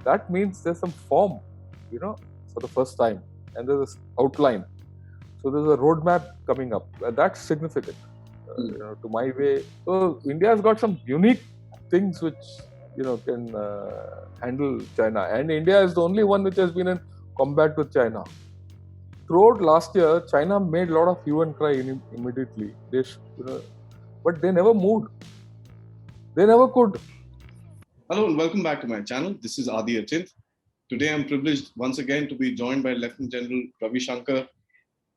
That means there's some form, for the first time, and there's this outline. So there's a roadmap coming up. That's significant, to my way. So India has got some unique things which can handle China, and India is the only one which has been in combat with China. Throughout last year, China made a lot of hue and cry immediately. But they never moved. They never could. Hello and welcome back to my channel. This is Adi Achint. Today I'm privileged once again to be joined by Lieutenant General Ravi Shankar,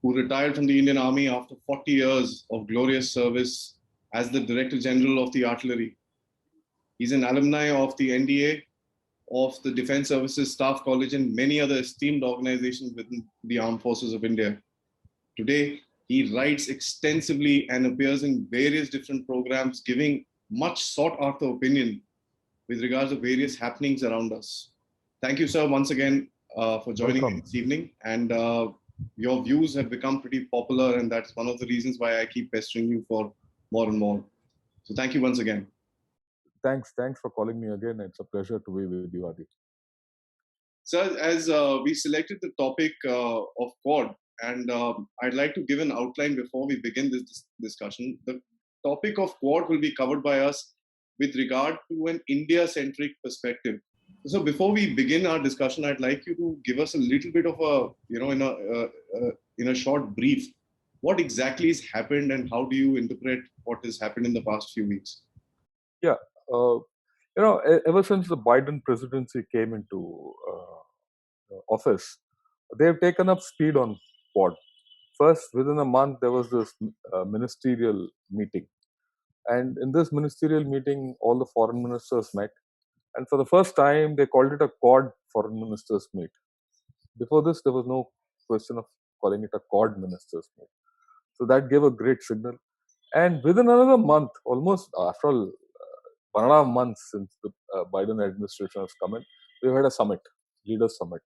who retired from the Indian Army after 40 years of glorious service as the Director General of the Artillery. He's an alumni of the NDA, of the Defense Services Staff College, and many other esteemed organizations within the Armed Forces of India. Today, he writes extensively and appears in various different programs, giving much sought after opinion with regards to various happenings around us. Thank you, sir, once again for joining me Welcome. this evening. And your views have become pretty popular, and that's one of the reasons why I keep pestering you for more and more. So thank you once again. Thanks for calling me again. It's a pleasure to be with you, Adi. Sir, as we selected the topic of Quad, and I'd like to give an outline before we begin this discussion. The topic of Quad will be covered by us with regard to an India-centric perspective. So before we begin our discussion, I'd like you to give us a little bit of a, in a short brief, what exactly has happened and how do you interpret what has happened in the past few weeks? Yeah. Ever since the Biden presidency came into office, they've taken up speed on Quad. First, within a month, there was this ministerial meeting. And in this ministerial meeting, all the foreign ministers met. And for the first time, they called it a Quad foreign ministers meet. Before this, there was no question of calling it a Quad ministers meet. So that gave a great signal. And within another month, almost after all, 1.5 months since the Biden administration has come in, we had a summit, leaders summit.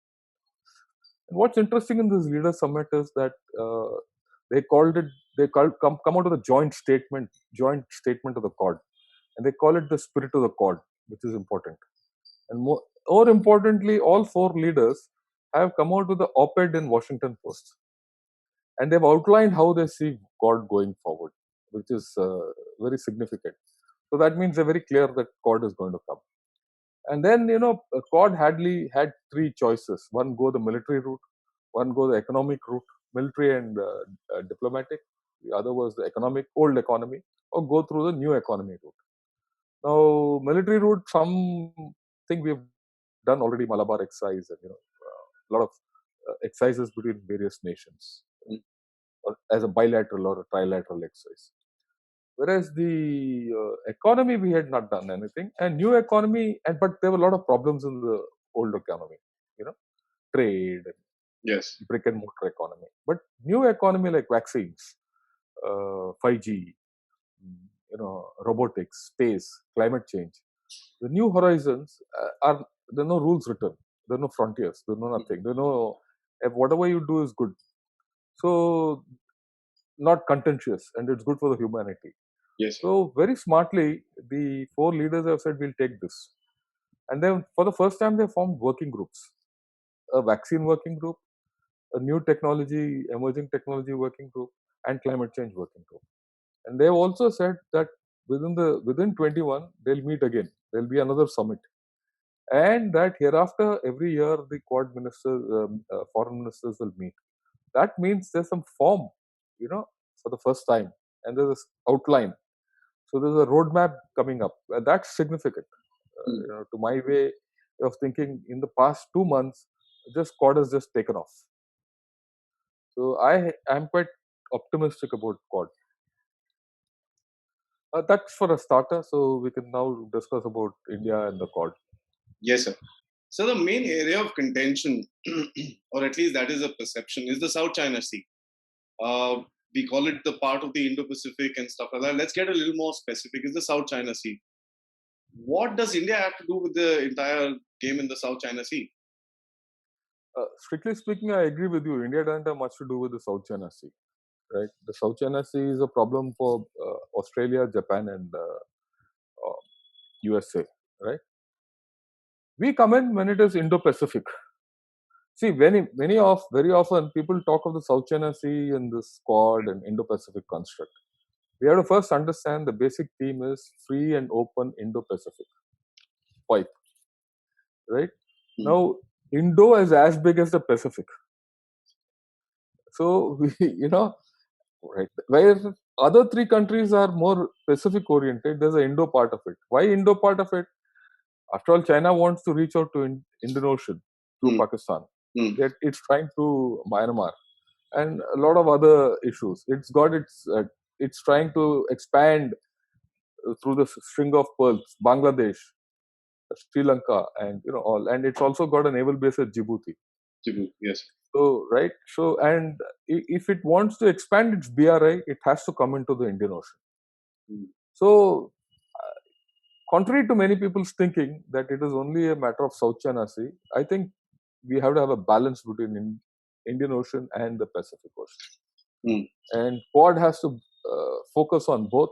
And what's interesting in this leaders summit is that they called it, come out with a joint statement of the Quad, and they call it the spirit of the Quad, which is important. And more importantly, all four leaders have come out with the op-ed in Washington Post, and they've outlined how they see Quad going forward, which is very significant. So that means they're very clear that Quad is going to come. And then, Quad had three choices. One, go the military route. One, go the economic route, military and diplomatic. The other was the old economy, or go through the new economy route. Now, military route, something we've done already, Malabar exercise, and, a lot of exercises between various nations, or as a bilateral or a trilateral exercise. Whereas the economy, we had not done anything, and new economy, but there were a lot of problems in the old economy, trade, Yes. brick and mortar economy. But new economy like vaccines, 5G, robotics, space, climate change, the new horizons are, there are no rules written, there are no frontiers, there are no nothing, there are no, if whatever you do is good. So not contentious, and it's good for the humanity. Yes. So very smartly, the four leaders have said we'll take this, and then for the first time they formed working groups: a vaccine working group, a new technology, emerging technology working group, and climate change working group. And they've also said that within 21 they'll meet again. There'll be another summit, and that hereafter every year the Quad ministers, foreign ministers will meet. That means there's some form, for the first time, and there's this outline. So there's a roadmap coming up. That's significant, to my way of thinking. In the past 2 months, just Quad has just taken off. So I'm quite optimistic about Quad. That's for a starter. So we can now discuss about India and the Quad. Yes, sir. So the main area of contention, or at least that is a perception, is the South China Sea. We call it the part of the Indo-Pacific and stuff like that. Let's get a little more specific. Is the South China Sea? What does India have to do with the entire game in the South China Sea? Strictly speaking, I agree with you. India doesn't have much to do with the South China Sea, right? The South China Sea is a problem for Australia, Japan, and USA, right? We come in when it is Indo-Pacific. See, very often people talk of the South China Sea and this Quad and Indo-Pacific construct. We have to first understand the basic theme is free and open Indo-Pacific pipe, right? Now, Indo is as big as the Pacific. So, right, where other three countries are more Pacific oriented, there's an Indo part of it. Why Indo part of it? After all, China wants to reach out to Indian Ocean through Pakistan. It's trying through Myanmar and a lot of other issues. It's trying to expand through the string of pearls, Bangladesh, Sri Lanka, and all. And it's also got a naval base at Djibouti. Djibouti, yes. So right. So and if it wants to expand its BRI, it has to come into the Indian Ocean. So contrary to many people's thinking that it is only a matter of South China Sea, I think we have to have a balance between Indian Ocean and the Pacific Ocean. And Quad has to focus on both.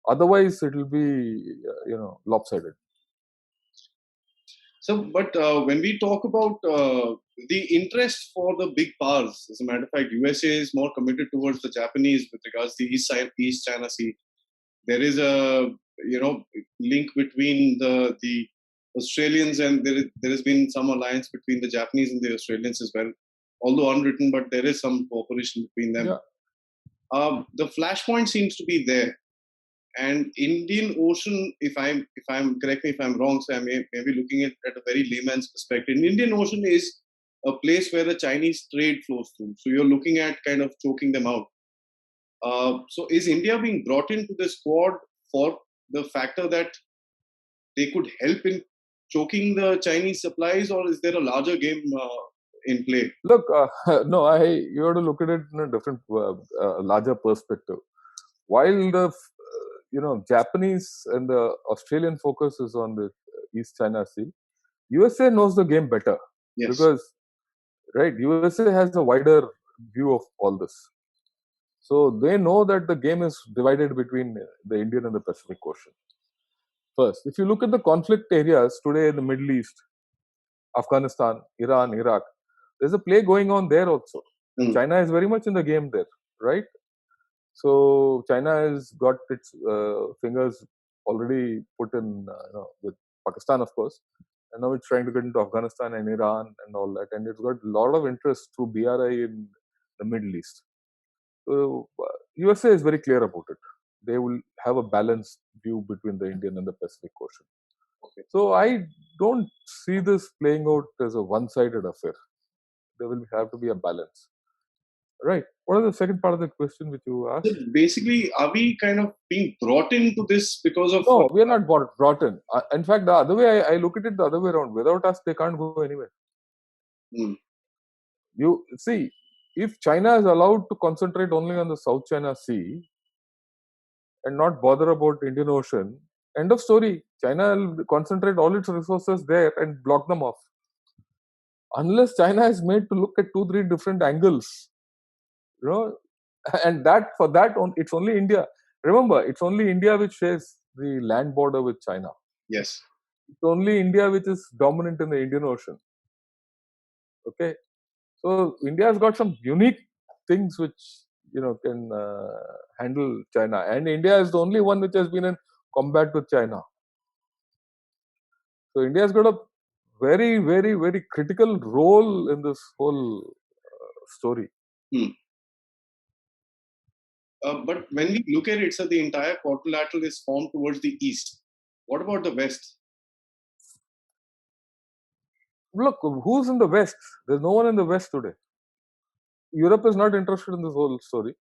Otherwise, it will be lopsided. So, but when we talk about the interest for the big powers, as a matter of fact, USA is more committed towards the Japanese with regards to the East China Sea. There is a link between the Australians, and there has been some alliance between the Japanese and the Australians as well, although unwritten, but there is some cooperation between them. Yeah. The flashpoint seems to be there. And Indian Ocean, if I'm correct me if I'm wrong, so I may be looking at a very layman's perspective. Indian Ocean is a place where the Chinese trade flows through. So you're looking at kind of choking them out. So is India being brought into this Quad for the factor that they could help in choking the Chinese supplies, or is there a larger game in play? Look, no, you have to look at it in a different, larger perspective. While the Japanese and the Australian focus is on the East China Sea, USA knows the game better. Yes. Because USA has a wider view of all this. So they know that the game is divided between the Indian and the Pacific Ocean. First, if you look at the conflict areas today in the Middle East, Afghanistan, Iran, Iraq, there's a play going on there also. China is very much in the game there, right? So China has got its fingers already put in with Pakistan, of course, and now it's trying to get into Afghanistan and Iran and all that, and it's got a lot of interest through BRI in the Middle East. So USA is very clear about it. They will have a balanced view between the Indian and the Pacific Ocean. Okay. So I don't see this playing out as a one-sided affair. There will have to be a balance. Right. What is the second part of the question which you asked? So basically, are we kind of being brought into this because of... No, we are not brought in. In fact, the other way, I look at it the other way around. Without us, they can't go anywhere. You see, if China is allowed to concentrate only on the South China Sea and not bother about Indian Ocean, end of story. China will concentrate all its resources there and block them off. Unless China is made to look at 2-3 different angles, and for that it's only India. Remember, it's only India which shares the land border with China. Yes. It's only India which is dominant in the Indian Ocean. Okay. So India has got some unique things which can handle China, and India is the only one which has been in combat with China. So India has got a very, very, very critical role in this whole story. But when we look at it, so the entire quadrilateral is formed towards the east. What about the west? Look, who's in the west? There's no one in the west today. Europe is not interested in this whole story.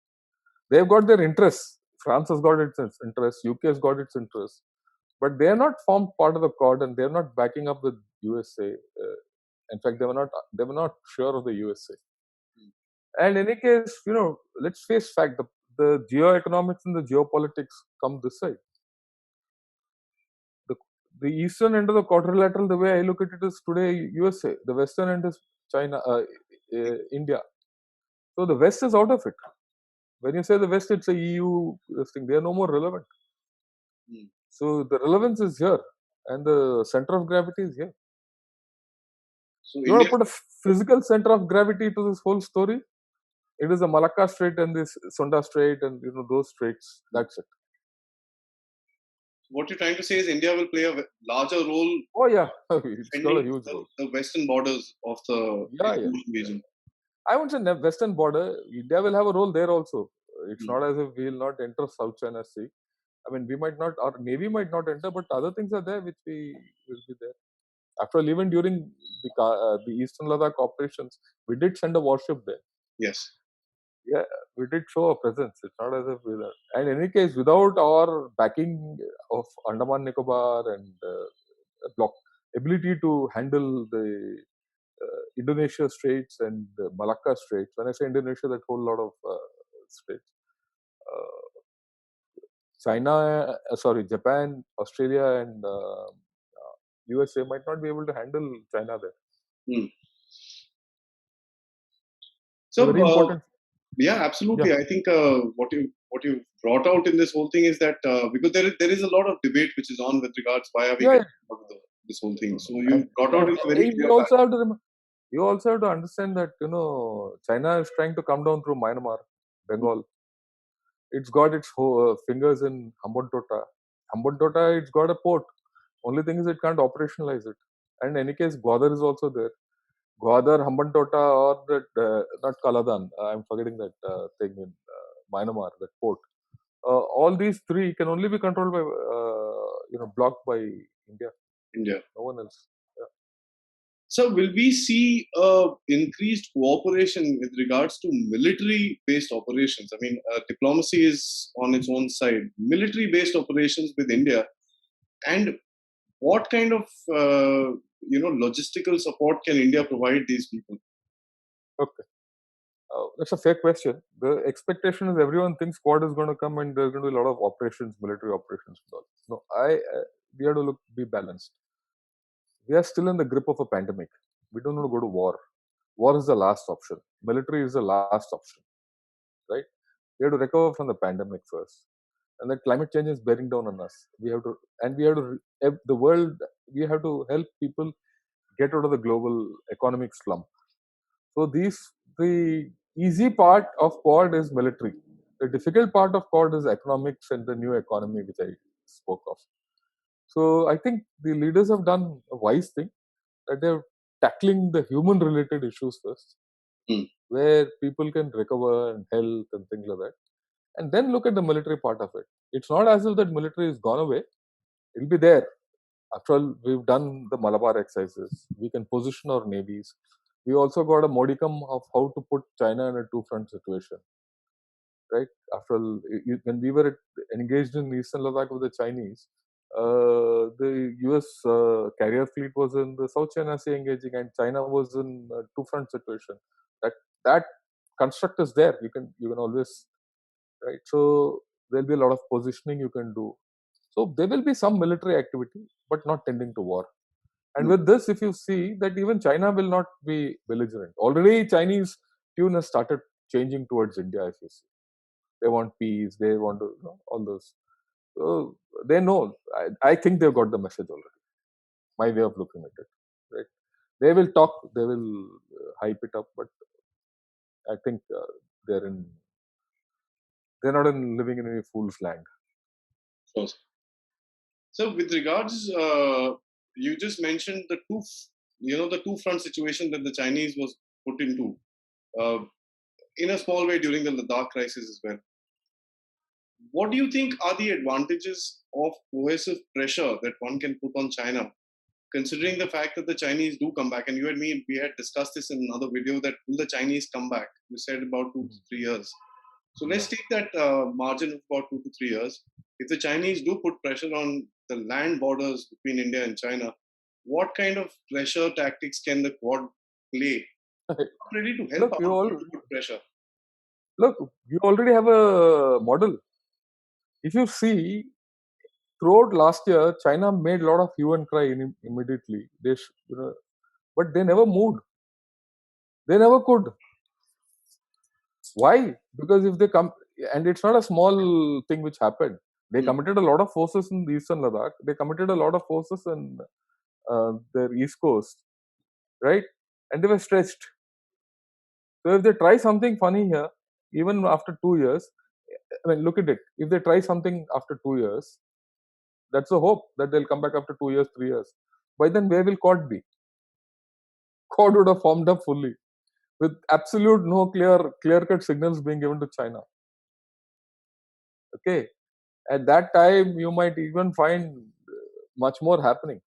They've got their interests. France has got its interests. UK has got its interests. But they are not formed part of the Quad, and they're not backing up with USA. In fact, they were not sure of the USA. And in any case, let's face fact: the geoeconomics and the geopolitics come this side. The eastern end of the quadrilateral, the way I look at it, is today USA. The western end is China, India. So the West is out of it. When you say the West, it's a EU thing. They are no more relevant. So the relevance is here, and the center of gravity is here. So You want India, to put a physical center of gravity to this whole story? It is the Malacca Strait and this Sunda Strait and those straits. That's it. what you're trying to say is India will play a larger role Oh yeah, it's got a defending huge role. the western borders of the Yeah, yeah. Indian region. I won't say western border. India will have a role there also. It's Mm. not as if we will not enter South China Sea. I mean, we might not, our navy might not enter, but other things are there which we will be there. After all, even during the Eastern Ladakh operations, we did send a warship there. Yes. Yeah, we did show a presence. It's not as if we were. And in any case, without our backing of Andaman Nicobar and block ability to handle the Indonesia Straits and Malacca Straits. When I say Indonesia, that whole lot of states. Uh, China, sorry, Japan, Australia, and USA might not be able to handle China there. Mm. It's So very important. yeah, Yeah, absolutely. I think what you brought out in this whole thing is that because there is a lot of debate which is on with regards why are we yeah, getting yeah. out of this whole thing. So And, you brought out and, in a very and clear fashion. you also have to understand that China is trying to come down through Myanmar, Bengal. It's got its fingers in Hambantota. Hambantota, it's got a port. Only thing is it can't operationalize it. And in any case, Gwadar is also there. Gwadar, Hambantota, or that not Kaladan. I'm forgetting that thing in Myanmar, that port. All these three can only be controlled by, blocked by India. India. No one else. Yeah. So will we see increased cooperation with regards to military-based operations? I mean, diplomacy is on its own side. Military-based operations with India, and what kind of logistical support can India provide these people? Okay. That's a fair question. The expectation is everyone thinks Quad is going to come and there's going to be a lot of operations, military operations. And all. No, we have to be balanced. We are still in the grip of a pandemic. We don't want to go to war. War is the last option. Military is the last option, right? We have to recover from the pandemic first, and that climate change is bearing down on us. We have to, the world. We have to help people get out of the global economic slump. So the easy part of Quad is military. The difficult part of Quad is economics and the new economy, which I spoke of. So I think the leaders have done a wise thing that they're tackling the human related issues first, Mm. where people can recover and health and things like that, and then look at the military part of it. It's not as if that military is gone away. It'll be there. After all, we've done the Malabar exercises. We can position our navies. We also got a modicum of how to put China in a two-front situation, right? After all, when we were engaged in Eastern Ladakh with the Chinese, the US carrier fleet was in the South China Sea engaging, and China was in a two-front situation. That construct is there. You can always, right. So there'll be a lot of positioning you can do. So there will be some military activity, but not tending to war. And Mm. with this, if you see that even China will not be belligerent. Already Chinese tune has started changing towards India, if you see. They want peace, they want to, all those. So they know. I think they've got the message already. My way of looking at it. Right? They will talk, they will hype it up, but I think they're in, they're not living in any fool's land. So, so with regards, you just mentioned the two front situation that the Chinese was put into uh, in a small way during the Ladakh crisis as well. What do you think are the advantages of coercive pressure that one can put on China, considering the fact that the Chinese do come back? And you and me, we had discussed this in another video that will the Chinese come back? You said about 2 to 3 years. So let's take that margin of about 2 to 3 years. If the Chinese do put pressure on the land borders between India and China, what kind of pressure tactics can the Quad play? Ready to help Look, out to put pressure. look, you already have a model. If you see, throughout last year, China made a lot of hue and cry immediately. But they never moved. They never could. Why? Because if they come, and it's not a small thing which happened. They Hmm. committed a lot of forces in the Eastern Ladakh. They committed a lot of forces in their East Coast, right? and they were stretched. So if they try something funny here, even after 2 years, I mean, look at it. If they try something after 2 years, that's a hope that they'll come back after 2 years, 3 years. By then, where will Quad be? Quad would have formed up fully with absolute no clear-cut signals being given to China. Okay, at that time, you might even find much more happening.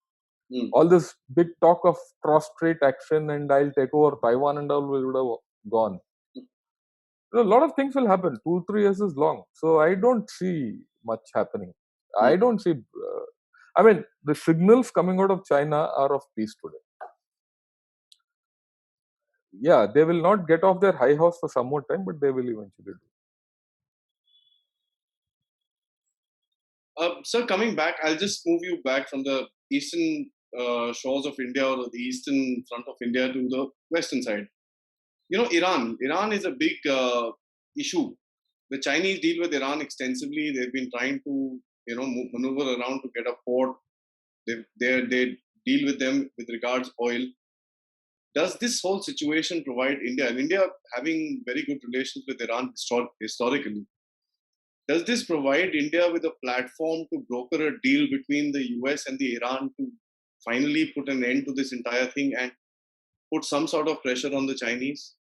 All this big talk of cross-strait action and I'll take over Taiwan and all would have gone. A lot of things will happen. 2-3 years is long, so I don't see much happening. I don't see. I mean, the signals coming out of China are of peace today. Yeah, they will not get off their high horse for some more time, but they will eventually do. Sir, coming back, I'll just move you back from the eastern shores of India or the eastern front of India to the western side. You know, Iran. Iran is a big issue. The Chinese deal with Iran extensively. They've been trying to, maneuver around to get a port. They deal with them with regards oil. Does this whole situation provide India, and India having very good relations with Iran historically, does this provide India with a platform to broker a deal between the US and the Iran to finally put an end to this entire thing and put some sort of pressure on the Chinese?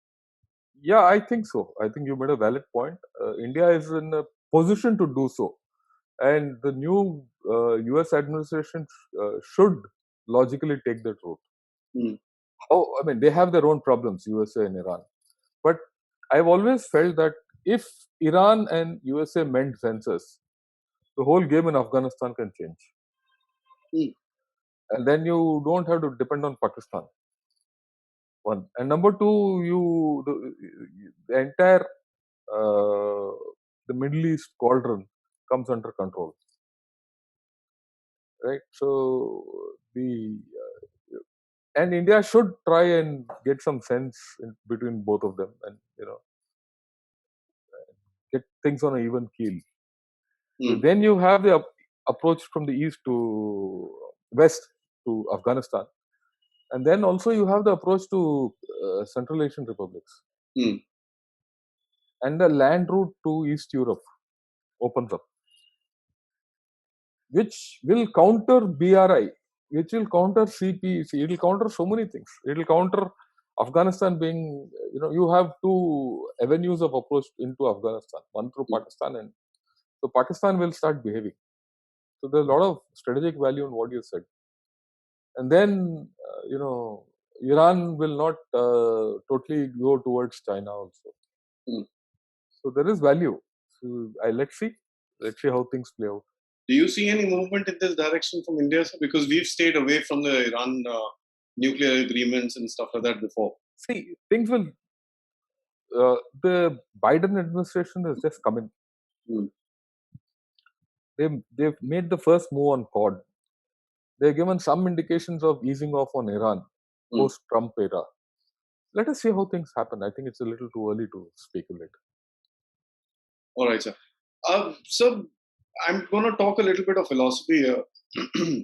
Yeah, I think so. I think you made a valid point. India is in a position to do so, and the new US administration should logically take that route. I mean, they have their own problems, USA and Iran. But I've always felt that if Iran and USA mend fences, the whole game in Afghanistan can change. And then you don't have to depend on Pakistan. One. And number two, the entire the Middle East cauldron comes under control. Right? So and India should try and get some sense between both of them, and get things on an even keel. Then you have the approach from the east to west to Afghanistan, and then also you have the approach to Central Asian republics, and the land route to East Europe opens up, which will counter BRI, which will counter CPEC. It will counter so many things. It will counter Afghanistan being, you have two avenues of approach into Afghanistan, one through Pakistan, and so Pakistan will start behaving. So there's a lot of strategic value in what you said. And then, Iran will not totally go towards China also. So there is value. So let's see how things play out. Do you see any movement in this direction from India, sir? Because we've stayed away from the Iran nuclear agreements and stuff like that before. See, things will. The Biden administration has just come in. They've made the first move on Quad. They've given some indications of easing off on Iran post-Trump era. Let us see how things happen. I think it's a little too early to speculate. All right, sir. So I'm going to talk a little bit of philosophy here.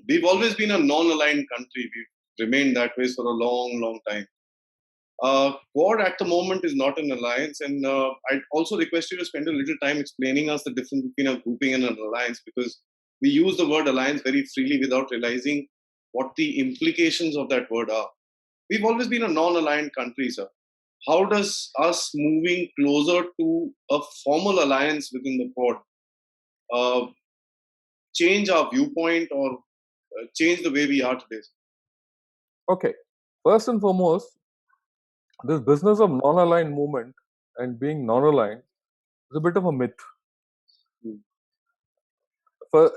We've always been a non-aligned country. We've remained that way for a long, long time. Quad at the moment is not an alliance, and I'd also request you to spend a little time explaining us the difference between a grouping and an alliance, because we use the word alliance very freely without realizing what the implications of that word are. We've always been a non-aligned country, sir. How does us moving closer to a formal alliance within the Quad change our viewpoint or change the way we are today? Okay. First and foremost, this business of non-aligned movement and being non-aligned is a bit of a myth. For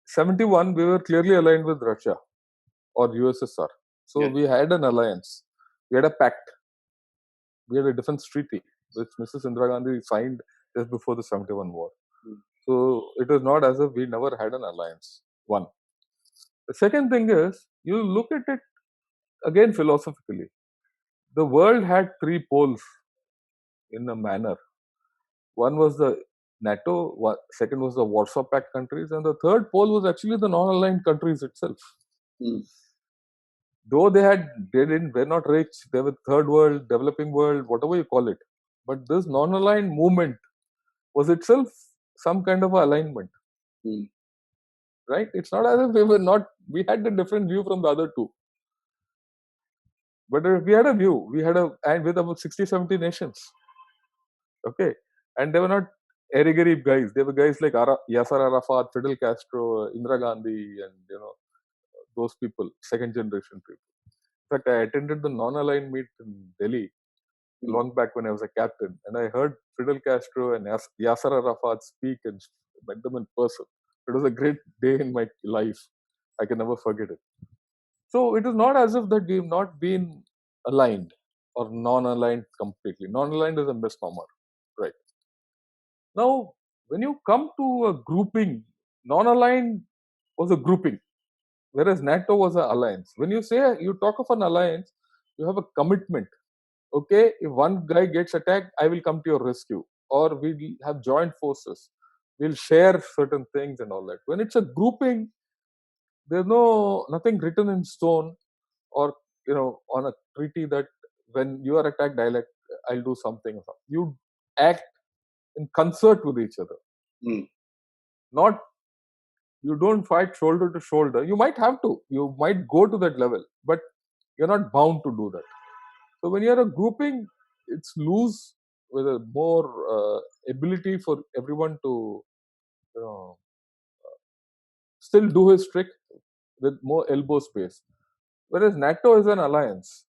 71, we were clearly aligned with Russia or USSR. So we had an alliance. We had a pact. We had a defense treaty, which Mrs. Indira Gandhi signed just before the 71 war. So it is not as if we never had an alliance. One. The second thing is, you look at it again philosophically. The world had three poles in a manner. One was the NATO, second was the Warsaw Pact countries, and the third pole was actually the non-aligned countries itself. Though were not rich, they were third world, developing world, whatever you call it. But this non-aligned movement was itself some kind of alignment, Mm. right? It's not as if we had a different view from the other two. But we had a view. And with about 60, 70 nations. Okay. And they were not Erigarib guys. They were guys like Yasser Arafat, Fidel Castro, Indira Gandhi, and those people, second generation people. In fact, I attended the non-aligned meet in Delhi long back when I was a captain, and I heard Fidel Castro and Yasser Arafat speak and met them in person. It was a great day in my life. I can never forget it. So it is not as if that we've not been aligned or non-aligned completely. Non-aligned is a misnomer, right? Now, when you come to a grouping, non-aligned was a grouping, whereas NATO was an alliance. When you talk of an alliance, you have a commitment. Okay, if one guy gets attacked, I will come to your rescue, or we have joined forces. We'll share certain things and all that. When it's a grouping, there's nothing written in stone or on a treaty that when you are attacked, I'll do something. You act in concert with each other. Mm. Not You don't fight shoulder to shoulder. You might have to. You might go to that level, but you're not bound to do that. So when you're a grouping, it's loose with a more ability for everyone to you know still do his trick with more elbow space. Whereas NATO is an alliance,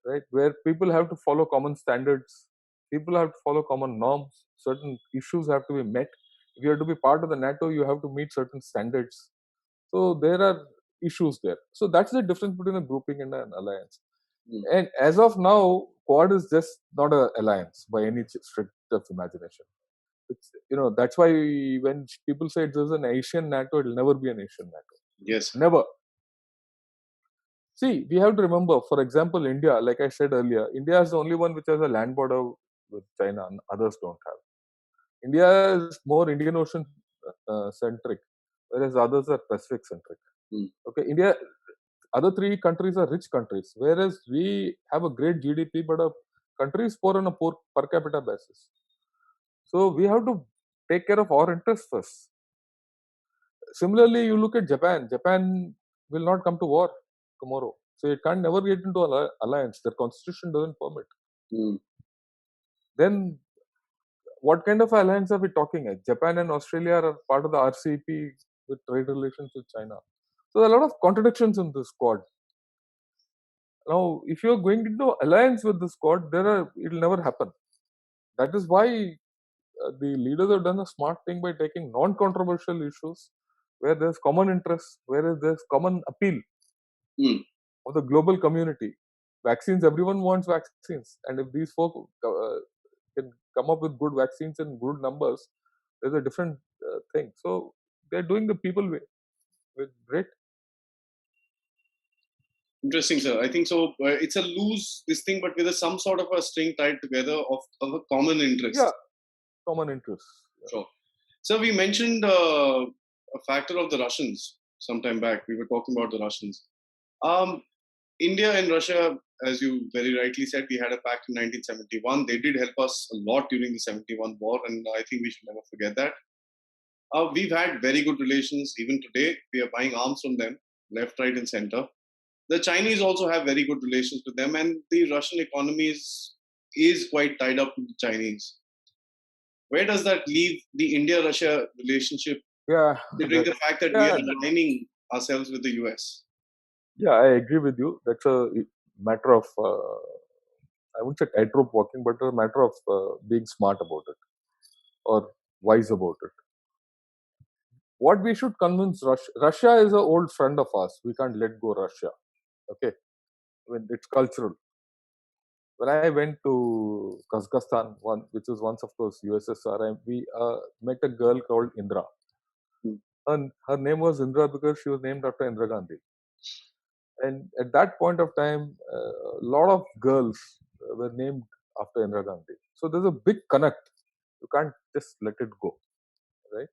right, where people have to follow common standards, people have to follow common norms, certain issues have to be met. If you have to be part of the NATO, you have to meet certain standards. So there are issues there. So that's the difference between a grouping and an alliance. Mm. And as of now, Quad is just not an alliance by any strict of imagination. That's why when people say there's an Asian NATO, it'll never be an Asian NATO. Yes. Never. See, we have to remember, for example, India, like I said earlier, India is the only one which has a land border with China, and others don't have. India is more Indian Ocean centric, whereas others are Pacific centric. Mm. Okay, other three countries are rich countries, whereas we have a great GDP, but our country is poor on a poor per capita basis. So we have to take care of our interests first. Similarly, you look at Japan. Japan will not come to war tomorrow, so it can't never get into alliance. Their constitution doesn't permit. Mm. Then, what kind of alliance are we talking at? Japan and Australia are part of the RCEP with trade relations with China. So there are a lot of contradictions in this Quad. Now, if you're going into alliance with this Quad, it'll never happen. That is why the leaders have done a smart thing by taking non-controversial issues where there's common interest, where there's common appeal Mm. of the global community. Vaccines, everyone wants vaccines, and if these folk can come up with good vaccines in good numbers, there's a different thing. So they're doing the people way with great. Interesting, sir. I think so. It's a loose this thing, but with some sort of a string tied together of a common interest. Yeah, common interest. Sure. So we mentioned a factor of the Russians sometime back. We were talking about the Russians. India and Russia, as you very rightly said, we had a pact in 1971. They did help us a lot during the 71 war, and I think we should never forget that. We've had very good relations. Even today, we are buying arms from them, left, right, and center. The Chinese also have very good relations with them, and the Russian economy is quite tied up with the Chinese. Where does that leave the India-Russia relationship, Yeah, considering the fact that we are aligning ourselves with the US? Yeah, I agree with you. That's a matter of, I wouldn't say tightrope walking, but a matter of being smart about it or wise about it. What we should convince Russia is an old friend of ours. We can't let go Russia. Okay, it's cultural. When I went to Kazakhstan, which is one of those USSR, we met a girl called Indra. Her name was Indra because she was named after Indira Gandhi. And at that point of time, a lot of girls were named after Indira Gandhi. So there's a big connect. You can't just let it go, right?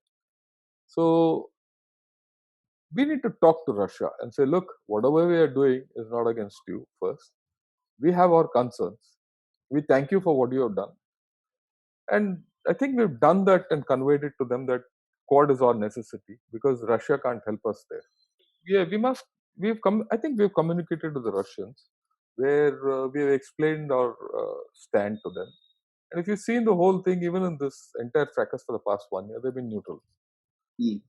So we need to talk to Russia and say, look, whatever we are doing is not against you. First, we have our concerns. We thank you for what you have done, and I think we've done that and conveyed it to them that Quad is our necessity because Russia can't help us there. Yeah, we must. We've come. I think we've communicated to the Russians where we have explained our stand to them. And if you've seen the whole thing, even in this entire fracas for the past 1 year, they've been neutral, Mm.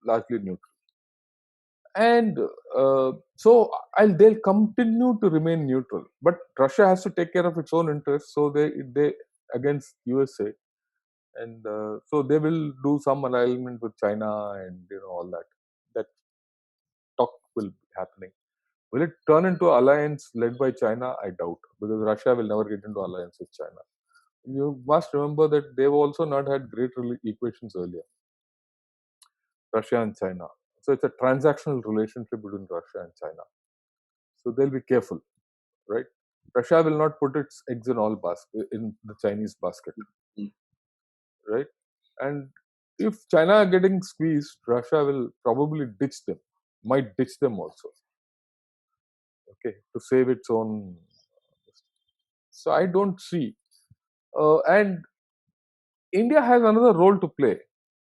largely neutral. And so they'll continue to remain neutral. But Russia has to take care of its own interests. So they against USA, and so they will do some alignment with China and all that. That talk will be happening. Will it turn into an alliance led by China? I doubt, because Russia will never get into alliance with China. You must remember that they've also not had great equations earlier, Russia and China. So it's a transactional relationship between Russia and China. So they'll be careful, right? Russia will not put its eggs in the Chinese basket, Mm. right? And if China are getting squeezed, Russia will probably might ditch them also, okay, to save its own. So I don't see. And India has another role to play.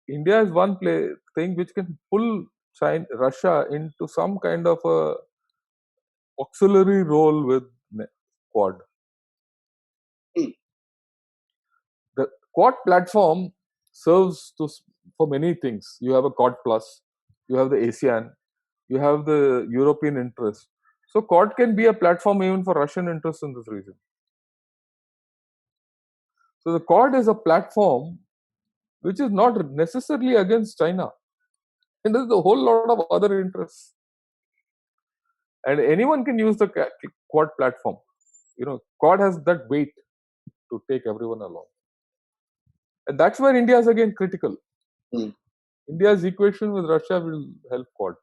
India is one thing which can pull Russia into some kind of a auxiliary role with Quad. Mm. The Quad platform serves for many things. You have a Quad Plus, you have the ASEAN, you have the European interest. So Quad can be a platform even for Russian interests in this region. So the Quad is a platform which is not necessarily against China. And there's a whole lot of other interests. And anyone can use the Quad platform. Quad has that weight to take everyone along. And that's where India is again critical. Mm. India's equation with Russia will help Quad.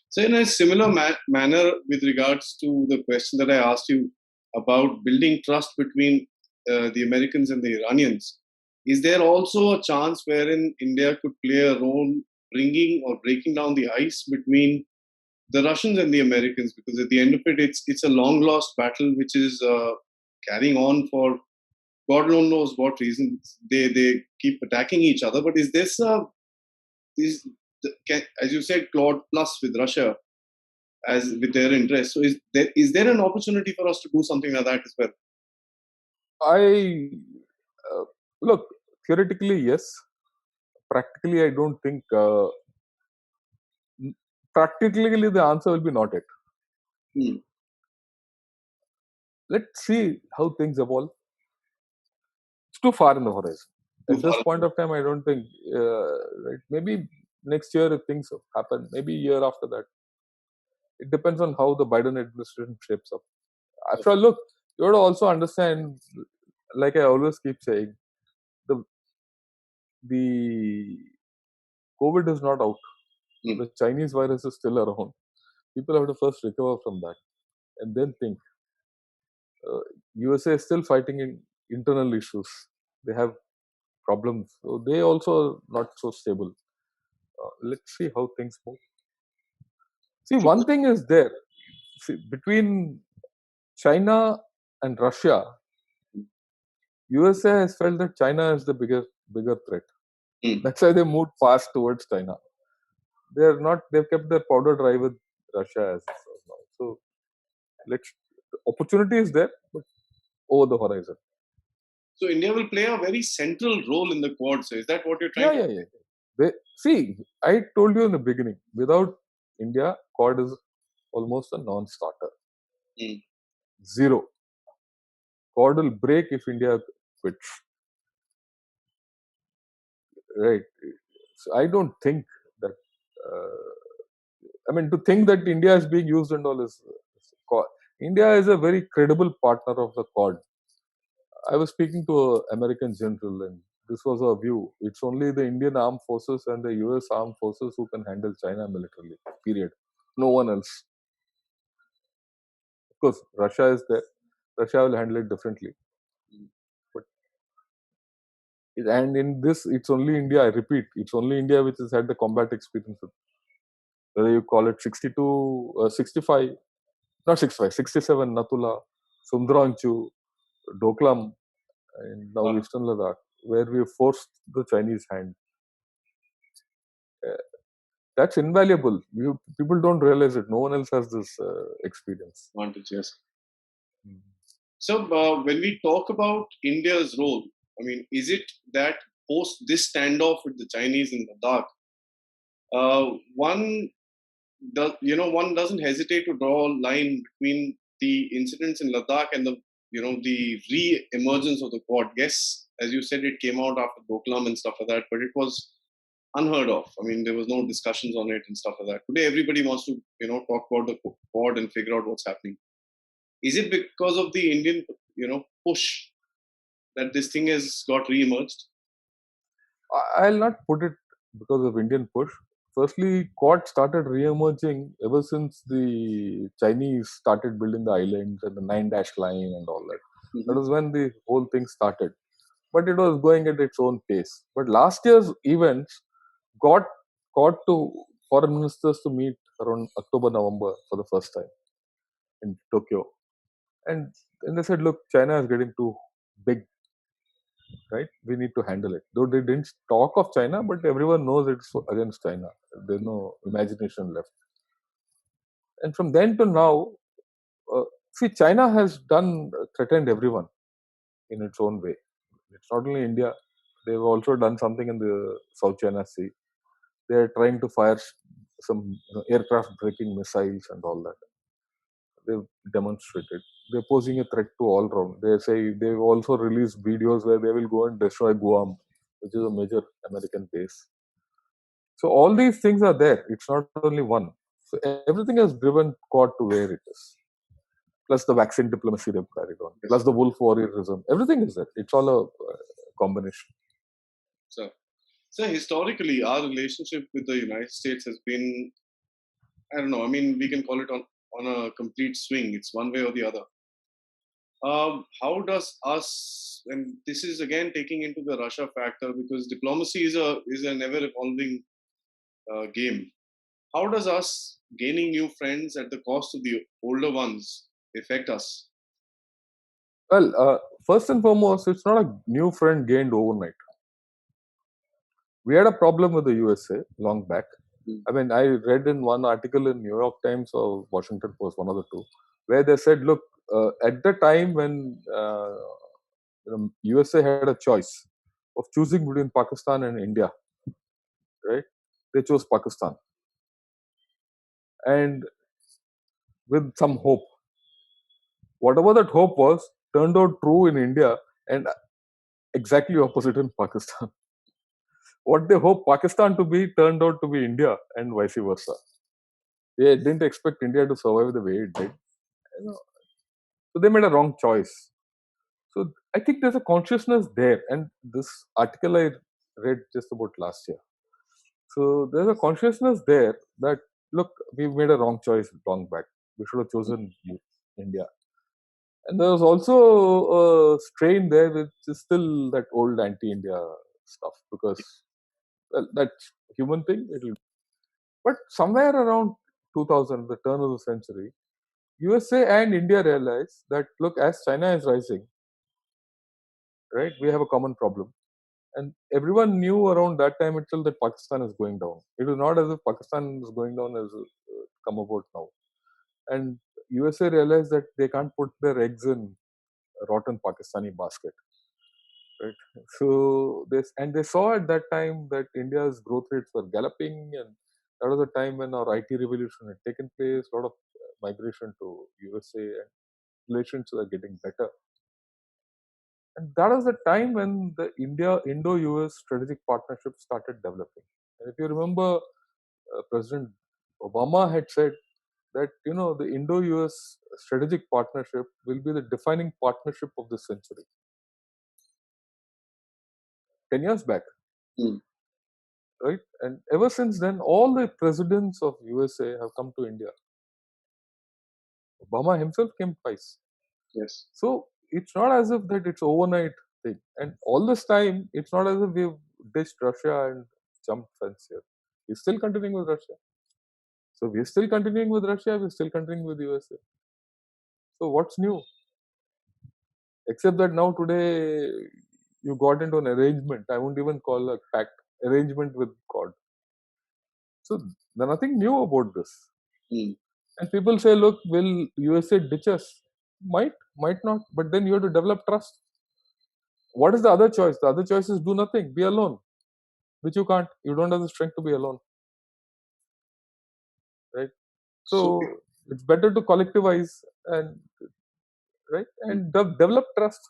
So, in a similar manner, with regards to the question that I asked you about building trust between the Americans and the Iranians, is there also a chance wherein India could play a role bringing or breaking down the ice between the Russians and the Americans? Because at the end of it, it's a long lost battle which is carrying on for God alone knows what reasons they keep attacking each other. But is this as you said, Claude Plus with Russia as with their interest? So is there an opportunity for us to do something like that as well? I look, theoretically, yes. Practically, I don't think. Practically, the answer will be not it. Hmm. Let's see how things evolve. It's too far in the horizon. At this point of time, I don't think. Right? Maybe next year if things happen. Maybe year after that. It depends on how the Biden administration shapes up. After all, look, you have to also understand, like I always keep saying, the the COVID is not out. Hmm. The Chinese virus is still around. People have to first recover from that and then think. USA is still fighting in internal issues. They have problems. So they also are not so stable. Let's see how things move. See, one thing is there. See, between China and Russia, USA has felt that China is the bigger threat. Hmm. That's why they moved fast towards China. They're not. They've kept their powder dry with Russia as of now. So let's. The opportunity is there, but over the horizon. So India will play a very central role in the Quad. So is that what you're trying Yeah, yeah, yeah. See, I told you in the beginning. Without India, Quad is almost a non-starter. Hmm. Zero. Quad will break if India quits. Right. So I don't think that. I mean, to think that India is being used and all is. India is a very credible partner of the Quad. I was speaking to an American general, and this was our view. It's only the Indian armed forces and the US armed forces who can handle China militarily. Period. No one else. Of course, Russia is there. Russia will handle it differently. But And in this, it's only India. I repeat, it's only India which has had the combat experience. Whether you call it 62, 65, not 65, 67, Natula, Sundranchu, Doklam, and now Eastern Ladakh, where we forced the Chinese hand. Uh, that's invaluable. People don't realize it. No one else has this experience. Advantage, yes. Mm. So when we talk about India's role, I mean, is it that post this standoff with the Chinese in Ladakh, one does, one doesn't hesitate to draw a line between the incidents in Ladakh and the re-emergence of the Quad. Yes, as you said, it came out after Doklam and stuff like that, but it was unheard of. I mean, there was no discussions on it and stuff like that. Today, everybody wants to talk about the Quad and figure out what's happening. Is it because of the Indian push that this thing has got re-emerged? I'll not put it because of Indian push. Firstly, Quad started re-emerging ever since the Chinese started building the islands and the 9-dash line and all that. Mm-hmm. That was when the whole thing started. But it was going at its own pace. But last year's events got to foreign ministers to meet around October, November for the first time in Tokyo. And they said, look, China is getting too big, right? We need to handle it. Though they didn't talk of China, but everyone knows it's against China. There's no imagination left. And from then to now, see, China has threatened everyone in its own way. It's not only India. They've also done something in the South China Sea. They're trying to fire some aircraft breaking missiles and all that. They've demonstrated. They're posing a threat to all round. They say they've also released videos where they will go and destroy Guam, which is a major American base. So all these things are there. It's not only one. So everything has driven Quad to where it is. Plus the vaccine diplomacy they've carried on. Plus the wolf warriorism. Everything is there. It's all a combination. So historically, our relationship with the United States has been, I don't know, I mean, we can call it on a complete swing. It's one way or the other. How does us, and this is again taking into the Russia factor, because diplomacy is a never evolving game. How does us gaining new friends at the cost of the older ones affect us? Well, first and foremost, it's not a new friend gained overnight. We had a problem with the USA long back. I mean, I read in one article in New York Times or Washington Post, one of the two, where they said, look, at the time when USA had a choice of choosing between Pakistan and India, right? They chose Pakistan. And with some hope. Whatever that hope was, turned out true in India and exactly opposite in Pakistan. What they hoped Pakistan to be turned out to be India and vice versa. They didn't expect India to survive the way it did. So they made a wrong choice. So I think there's a consciousness there. And this article I read just about last year. So there's a consciousness there that, look, we made a wrong choice long back. We should have chosen India. And there was also a strain there, which is still that old anti-India stuff, because that's a human thing. But somewhere around 2000, the turn of the century, USA and India realized that, look, as China is rising, right, we have a common problem. And everyone knew around that time itself that Pakistan is going down. It is not as if Pakistan is going down as come about now. And USA realized that they can't put their eggs in a rotten Pakistani basket. Right. So they saw at that time that India's growth rates were galloping, and that was a time when our IT revolution had taken place. A lot of migration to USA, and relations were getting better. And that was the time when the Indo-US strategic partnership started developing. And if you remember, President Obama had said that the Indo-US strategic partnership will be the defining partnership of this century. 10 years back. Right? And ever since then, all the presidents of USA have come to India. Obama himself came twice. Yes. So it's not as if that it's overnight thing. And all this time, it's not as if we've ditched Russia and jumped fence here. We're still continuing with Russia. So we're still continuing with Russia. We're still continuing with USA. So what's new? Except that now today you got into an arrangement. I won't even call a pact, arrangement with God. So there's nothing new about this. Mm. And people say, look, will USA ditch us? Might not. But then you have to develop trust. What is the other choice? The other choice is do nothing, be alone, which you can't. You don't have the strength to be alone, right? So, So it's better to collectivize and right and develop trust.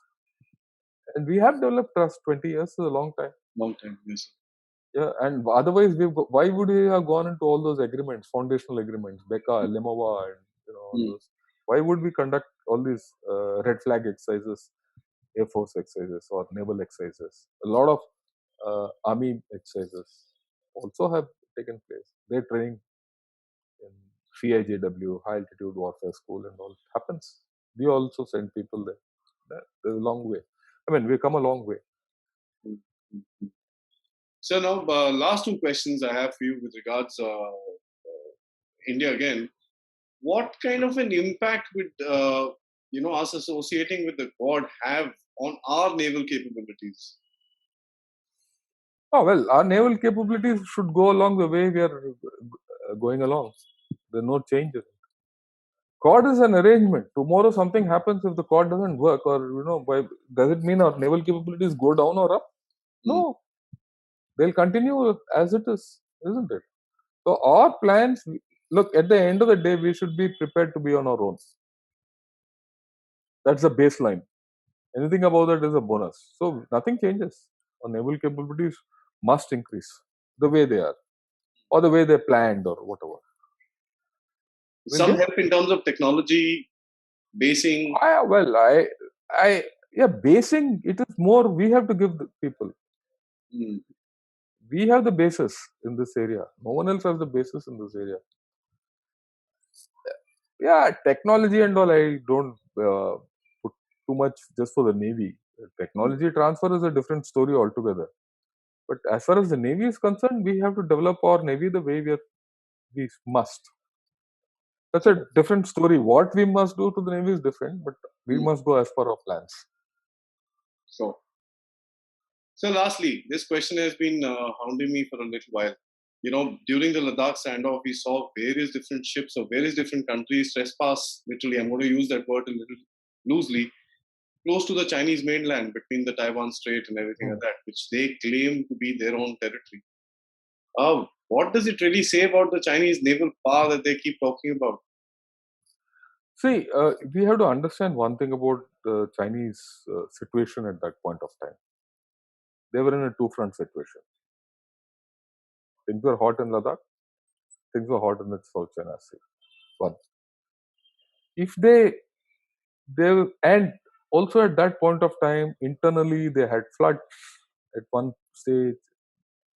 And we have developed trust. 20 years is a long time. long time, yes. Yeah, and otherwise, why would we have gone into all those agreements, foundational agreements, Becca, Limova, and all Mm. those? Why would we conduct all these red flag exercises, Air Force exercises, or naval exercises? A lot of army exercises also have taken place. They're training in CIJW, High Altitude Warfare School, and all. It happens. We also send people there. There's a long way. I mean, we've come a long way. Mm. Mm. So now, last two questions I have for you with regards India again. What kind of an impact would us associating with the Quad have on our naval capabilities? Oh, well, our naval capabilities should go along the way we are going along. There's no change in it. Quad is an arrangement. Tomorrow something happens if the quad doesn't work, or does it mean our naval capabilities go down or up? Mm. No, they'll continue as it is, isn't it? So our plans, look, at the end of the day, we should be prepared to be on our own. That's the baseline. Anything above that is a bonus. So nothing changes. Our naval capabilities must increase the way they are, or the way they planned, or whatever. We'll Some get. help in terms of technology, basing. Yeah, basing it is more. We have to give the people. Mm. We have the basis in this area. No one else has the basis in this area. Yeah, technology and all. I don't put too much just for the Navy. Technology transfer is a different story altogether. But as far as the Navy is concerned, we have to develop our Navy the way we must. That's a different story. What we must do to the Navy is different, but we Mm. must go as per our plans. So, lastly, this question has been hounding me for a little while. During the Ladakh standoff, we saw various different ships of various different countries trespass. Literally, I'm going to use that word a little loosely, close to the Chinese mainland between the Taiwan Strait and everything like that, which they claim to be their own territory. What does it really say about the Chinese naval power that they keep talking about? See, we have to understand one thing about the Chinese situation at that point of time. They were in a two-front situation. Things were hot in Ladakh. Things were hot in the South China Sea. One, if and also at that point of time, internally they had floods. At one stage,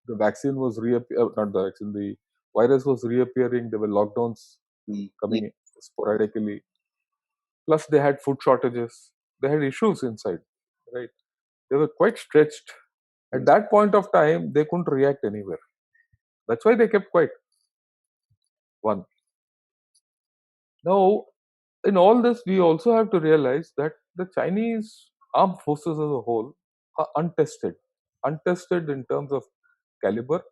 the vaccine was not the vaccine, the virus was reappearing. There were lockdowns Mm. coming sporadically. Plus, they had food shortages. They had issues inside, right? They were quite stretched. At that point of time, they couldn't react anywhere. That's why they kept quiet. One. Now, in all this, we also have to realize that the Chinese armed forces as a whole are untested. Untested in terms of caliber,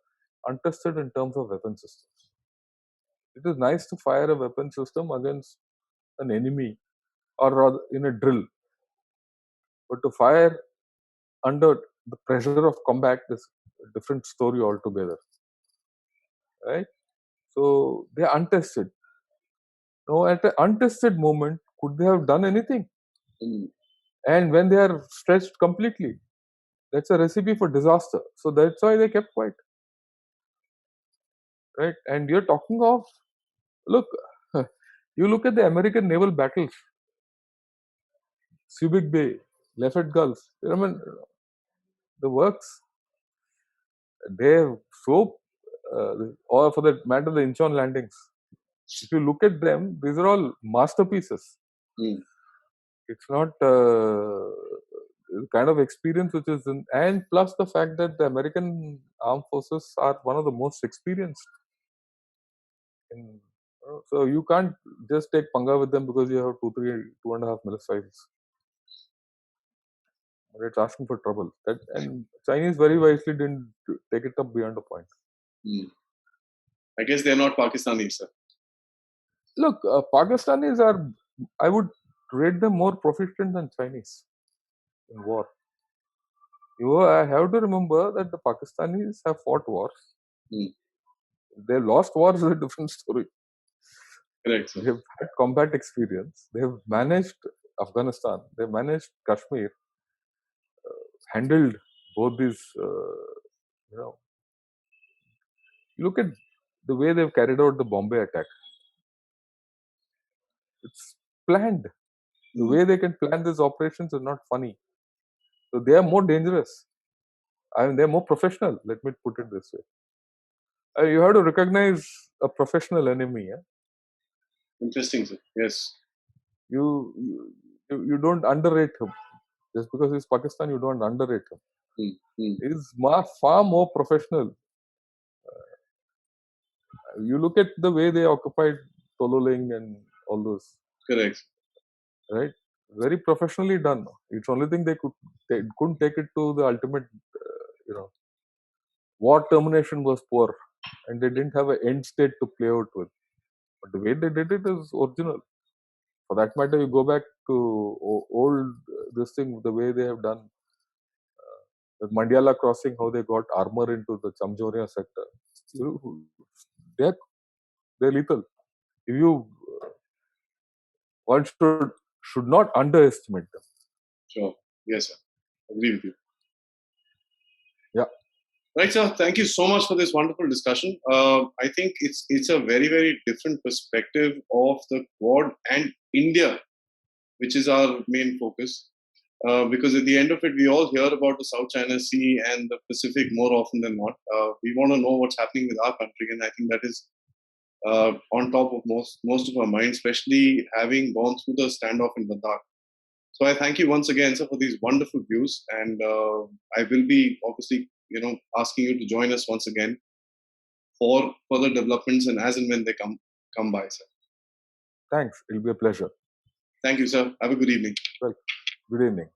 untested in terms of weapon systems. It is nice to fire a weapon system against an enemy or rather in a drill, but to fire under the pressure of combat is a different story altogether, right? So they are untested. Now, at an untested moment, could they have done anything? Mm. And when they are stretched completely, that's a recipe for disaster. So that's why they kept quiet, right? And you're talking of, look, you look at the American naval battles, Subic Bay, Lafayette Gulf. I mean, the works they're so, or for that matter, the Incheon landings. If you look at them, these are all masterpieces. Mm. It's not kind of experience which is in, and plus the fact that the American armed forces are one of the most experienced in, so you can't just take panga with them because you have 2.5 missiles. It's asking for trouble. That, and Chinese very wisely didn't take it up beyond a point. I guess they're not Pakistanis, sir. Look, Pakistanis are, I would rate them more proficient than Chinese in war. You have to remember that the Pakistanis have fought wars. They lost wars is a different story. Correct, sir. They've had combat experience. They've managed Afghanistan. They managed Kashmir. Handled both these. Look at the way they've carried out the Bombay attack. It's planned. The way they can plan these operations is not funny. So they are more dangerous. I mean, they're more professional. Let me put it this way. You have to recognize a professional enemy. Yeah? Interesting, sir. Yes. You don't underrate him. Just because he's Pakistan, you don't underrate him. He's far more professional. You look at the way they occupied Tololing and all those. Correct. Right? Very professionally done. It's only thing they couldn't take it to the ultimate, war termination was poor and they didn't have an end state to play out with. But the way they did it is original. For that matter, you go back to old this thing, the way they have done the Mandiala crossing, how they got armor into the Chamjoria sector. They're lethal. One should not underestimate them. Sure. Yes, sir. Agree with you. Yeah. Right, sir. Thank you so much for this wonderful discussion. I think it's a very, very different perspective of the Quad and India, which is our main focus. Because at the end of it, we all hear about the South China Sea and the Pacific more often than not. We want to know what's happening with our country, and I think that is on top of most of our minds, especially having gone through the standoff in Ladakh. So I thank you once again, sir, for these wonderful views, and I will be obviously, asking you to join us once again for further developments and as and when they come by, sir. Thanks. It'll be a pleasure. Thank you, sir. Have a good evening. Well, good evening.